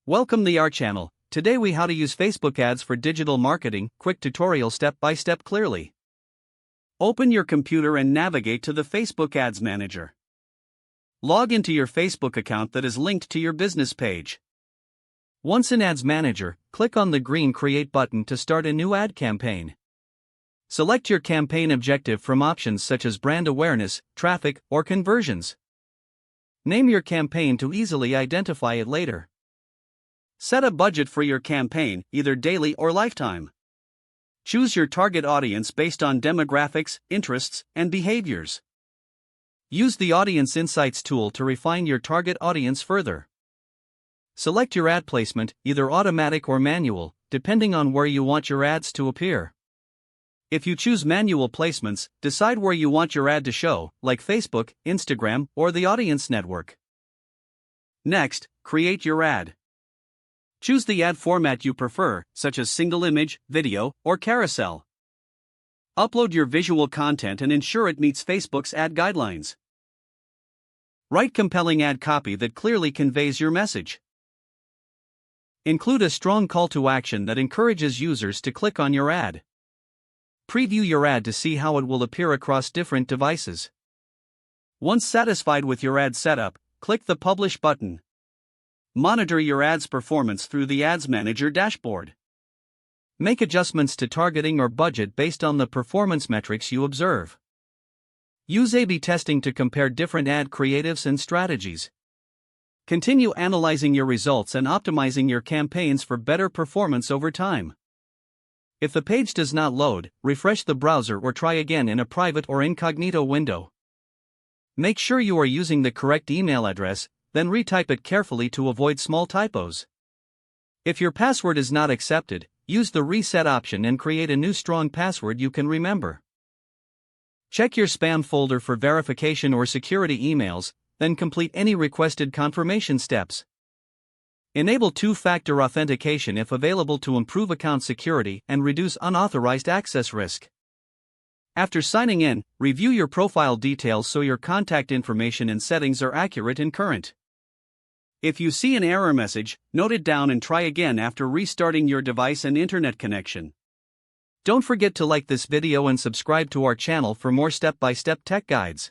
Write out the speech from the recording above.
Welcome to our channel. Today we how to use Facebook ads for digital marketing, quick tutorial step by step clearly. Open your computer and navigate to the Facebook Ads Manager. Log into your Facebook account that is linked to your business page. Once in Ads Manager, click on the green Create button to start a new ad campaign. Select your campaign objective from options such as brand awareness, traffic, or conversions. Name your campaign to easily identify it later. Set a budget for your campaign, either daily or lifetime. Choose your target audience based on demographics, interests, and behaviors. Use the Audience Insights tool to refine your target audience further. Select your ad placement, either automatic or manual, depending on where you want your ads to appear. If you choose manual placements, decide where you want your ad to show, like Facebook, Instagram, or the Audience Network. Next, create your ad. Choose the ad format you prefer, such as single image, video, or carousel. Upload your visual content and ensure it meets Facebook's ad guidelines. Write compelling ad copy that clearly conveys your message. Include a strong call to action that encourages users to click on your ad. Preview your ad to see how it will appear across different devices. Once satisfied with your ad setup, click the Publish button. Monitor your ad's performance through the Ads Manager dashboard. Make adjustments to targeting or budget based on the performance metrics you observe. Use A/B testing to compare different ad creatives and strategies. Continue analyzing your results and optimizing your campaigns for better performance over time. If the page does not load, refresh the browser or try again in a private or incognito window. Make sure you are using the correct email address, then retype it carefully to avoid small typos. If your password is not accepted, use the reset option and create a new strong password you can remember. Check your spam folder for verification or security emails, then complete any requested confirmation steps. Enable two-factor authentication if available to improve account security and reduce unauthorized access risk. After signing in, review your profile details so your contact information and settings are accurate and current. If you see an error message, note it down and try again after restarting your device and internet connection. Don't forget to like this video and subscribe to our channel for more step-by-step tech guides.